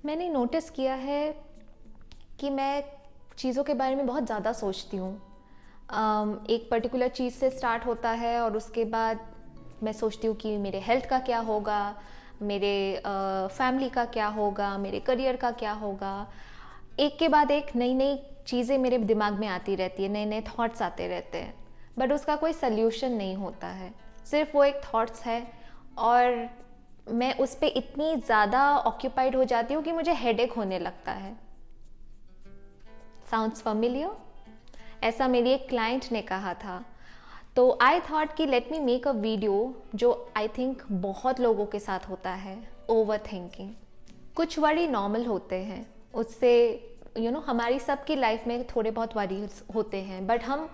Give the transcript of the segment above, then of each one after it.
मैंने नोटिस किया है कि मैं चीज़ों के बारे में बहुत ज़्यादा सोचती हूँ। एक पर्टिकुलर चीज़ से स्टार्ट होता है और उसके बाद मैं सोचती हूँ कि मेरे हेल्थ का क्या होगा, मेरे फैमिली का क्या होगा, मेरे करियर का क्या होगा। एक के बाद एक नई नई चीज़ें मेरे दिमाग में आती रहती है, नए नए थॉट्स आते रहते हैं, बट उसका कोई सल्यूशन नहीं होता है। सिर्फ वो एक थॉट्स है और मैं उस पर इतनी ज़्यादा ऑक्यूपाइड हो जाती हूँ कि मुझे हेडेक होने लगता है। Sounds familiar? ऐसा मेरी एक क्लाइंट ने कहा था। तो आई थॉट कि let me make a video जो आई थिंक बहुत लोगों के साथ होता है, ओवर थिंकिंग। कुछ वरी नॉर्मल होते हैं, उससे हमारी सबकी लाइफ में थोड़े बहुत वरी होते हैं, बट हम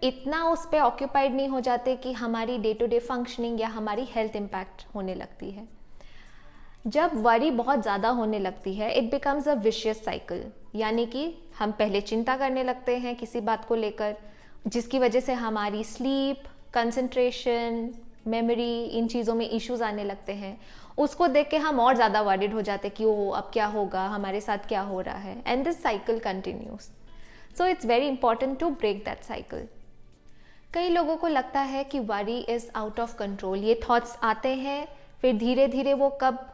इतना उस पर ऑक्यूपाइड नहीं हो जाते कि हमारी डे टू डे फंक्शनिंग या हमारी हेल्थ इम्पैक्ट होने लगती है। जब वरी बहुत ज़्यादा होने लगती है, it becomes a vicious cycle, यानी कि हम पहले चिंता करने लगते हैं किसी बात को लेकर, जिसकी वजह से हमारी स्लीप, कंसंट्रेशन, मेमोरी, इन चीज़ों में इश्यूज आने लगते हैं। उसको देख के हम और ज़्यादा वरीड हो जाते हैं कि ओ अब क्या होगा, हमारे साथ क्या हो रहा है, and this cycle continues. So it's very important to break that cycle. कई लोगों को लगता है कि worry is out of control. ये थॉट्स आते हैं, फिर धीरे धीरे वो कब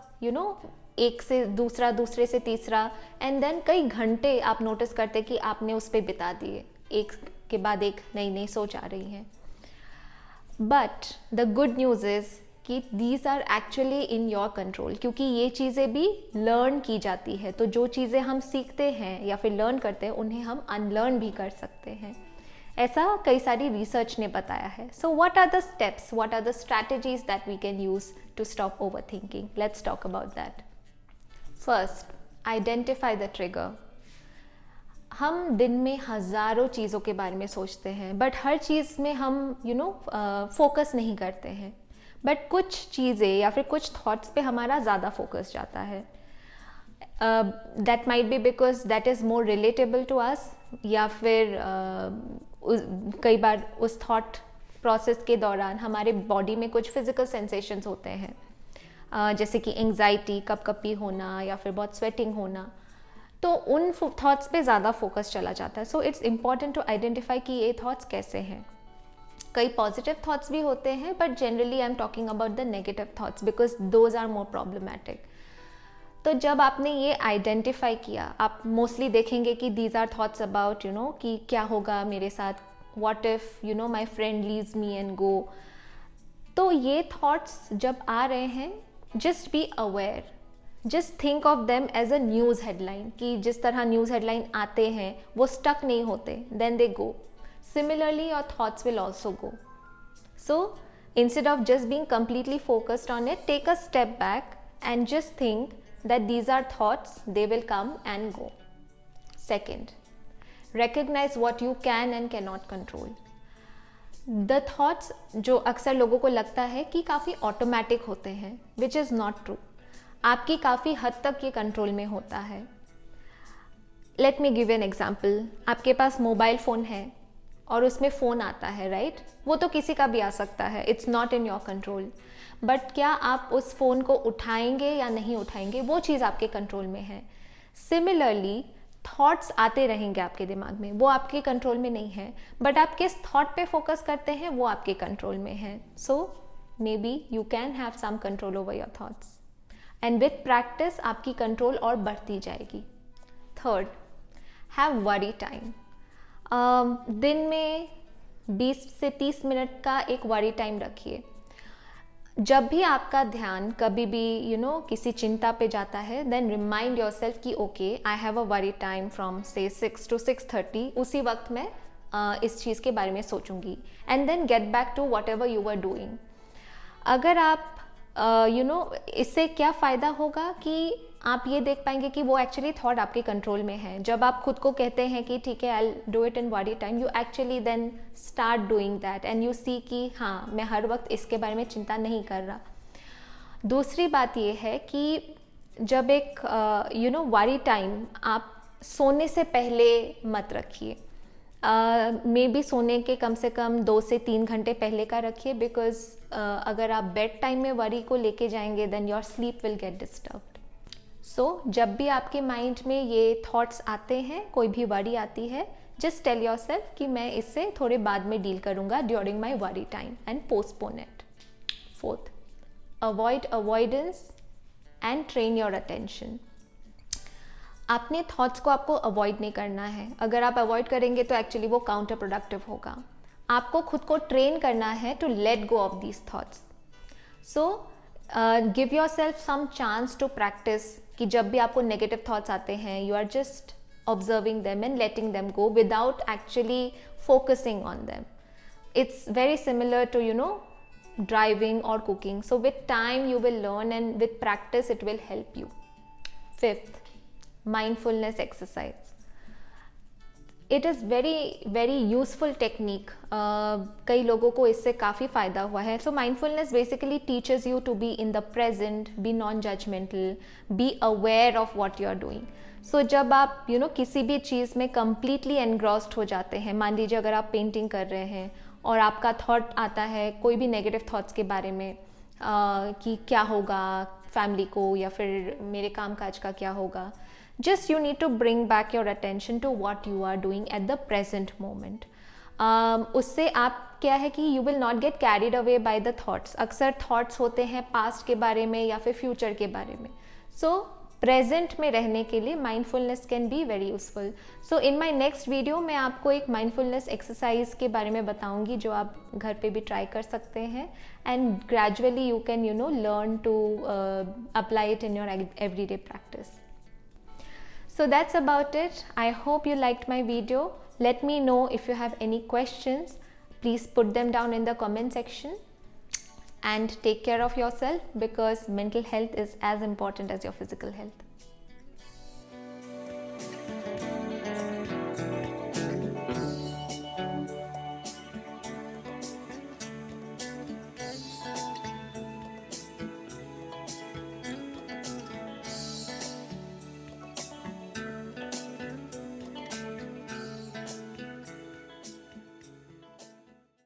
एक से दूसरा, दूसरे से तीसरा, एंड देन कई घंटे आप नोटिस करते कि आपने उस पर बिता दिए, एक के बाद एक नई नई सोच आ रही है। But the good news is कि these are actually in your control, क्योंकि ये चीज़ें भी लर्न की जाती है। तो जो चीज़ें हम सीखते हैं या फिर लर्न करते हैं, उन्हें हम अनलर्न भी कर सकते हैं। ऐसा कई सारी रिसर्च ने बताया है। So what are the steps, what are the strategies that we can use to stop over thinking? Let's talk about that. First, identify the trigger. हम दिन में हज़ारों चीज़ों के बारे में सोचते हैं, बट हर चीज़ में हम फोकस नहीं करते हैं, बट कुछ चीज़ें या फिर कुछ थॉट्स पे हमारा ज़्यादा फोकस जाता है। That might be because that is more relatable to us, या फिर कई बार उस थॉट प्रोसेस के दौरान हमारे बॉडी में कुछ फिजिकल सेंसेशंस होते हैं, जैसे कि एंग्जाइटी, कपकपी होना या फिर बहुत स्वेटिंग होना। तो उन थॉट्स पे ज़्यादा फोकस चला जाता है। So it's important to identify कि ये थॉट्स कैसे हैं। कई पॉजिटिव थॉट्स भी होते हैं, but generally I am talking about the negative thoughts because those are more problematic. तो जब आपने ये आइडेंटिफाई किया, आप मोस्टली देखेंगे कि दीज आर थॉट्स अबाउट कि क्या होगा मेरे साथ, what if my friend leaves me and go. तो ये थॉट्स जब आ रहे हैं, just be aware, just think of them as a news headline, कि जिस तरह न्यूज़ हेडलाइन आते हैं वो स्टक नहीं होते, then they go. Similarly your thoughts will also go. So instead of just being completely focused on it, take a step back and just think that these are thoughts, they will come and go. Second, recognize what you can and cannot control. The thoughts जो अक्सर लोगों को लगता है कि काफ़ी automatic होते हैं, which is not true. आपकी काफ़ी हद तक ये कंट्रोल में होता है। Let me give an example. आपके पास मोबाइल फ़ोन है और उसमें फ़ोन आता है, राइट? वो तो किसी का भी आ सकता है, it's not in your control. But क्या आप उस फ़ोन को उठाएंगे या नहीं उठाएंगे, वो चीज़ आपके कंट्रोल में है। सिमिलरली थॉट्स आते रहेंगे आपके दिमाग में, वो आपके कंट्रोल में नहीं है, बट आप किस थॉट पे फोकस करते हैं वो आपके कंट्रोल में है। So may be you can have some control over your thoughts, and with practice आपकी कंट्रोल और बढ़ती जाएगी। Third, have worry time. दिन में 20 से 30 मिनट का एक वरी टाइम रखिए। जब भी आपका ध्यान कभी भी किसी चिंता पे जाता है, देन रिमाइंड योर सेल्फ कि okay, I have a worry time from से 6 to 6:30। उसी वक्त मैं इस चीज़ के बारे में सोचूंगी, and then get back to whatever you are doing. अगर आप इससे क्या फ़ायदा होगा कि आप ये देख पाएंगे कि वो एक्चुअली थॉट आपके कंट्रोल में है। जब आप खुद को कहते हैं कि ठीक है, I do it in worry time, you actually then start doing that and you see कि हाँ, मैं हर वक्त इसके बारे में चिंता नहीं कर रहा। दूसरी बात ये है कि जब एक वरी टाइम आप सोने से पहले मत रखिए। मे बी सोने के कम से कम 2 से 3 घंटे पहले का रखिए, बिकॉज अगर आप बेड टाइम में वरी को लेके जाएंगे, then your sleep will get disturbed. जब भी आपके माइंड में ये थॉट्स आते हैं, कोई भी वरी आती है, जस्ट टेल योर सेल्फ कि मैं इससे थोड़े बाद में डील करूँगा during my worry time and postpone it. 4th, avoid avoidance and train your attention. अपने थॉट्स को आपको अवॉइड नहीं करना है। अगर आप अवॉइड करेंगे तो एक्चुअली वो काउंटर प्रोडक्टिव होगा। आपको खुद को ट्रेन करना है to let go of these thoughts. Give your self some chance to practice कि जब भी आपको नेगेटिव थॉट्स आते हैं, you are just observing them and letting them go without actually focusing on them. It's very similar to driving or cooking. So with time you will learn, and with practice it will help you. 5th, mindfulness exercise. It is very useful technique. कई लोगों को इससे काफ़ी फ़ायदा हुआ है. So mindfulness basically teaches you to be in the present, be non-judgmental, be aware of what you are doing. So जब आप किसी भी चीज़ में completely engrossed हो जाते हैं, मान लीजिए अगर आप पेंटिंग कर रहे हैं और आपका थॉट आता है कोई भी नेगेटिव थॉट्स के बारे में, कि क्या होगा फैमिली को या फिर मेरे काम काज का क्या होगा, just you need to bring back your attention to what you are doing at the present moment. उससे आप क्या है कि you will not get carried away by the thoughts. अक्सर थॉट्स होते हैं पास्ट के बारे में या फिर फ्यूचर के बारे में। सो प्रेजेंट में रहने के लिए mindfulness can be very useful. So in my next video मैं आपको एक माइंडफुलनेस एक्सरसाइज के बारे में बताऊंगी जो आप घर पे भी ट्राई कर सकते हैं, and gradually you can learn to apply it in your everyday practice. So that's about it. I hope you liked my video. Let me know if you have any questions. Please put them down in the comment section. And take care of yourself, because mental health is as important as your physical health.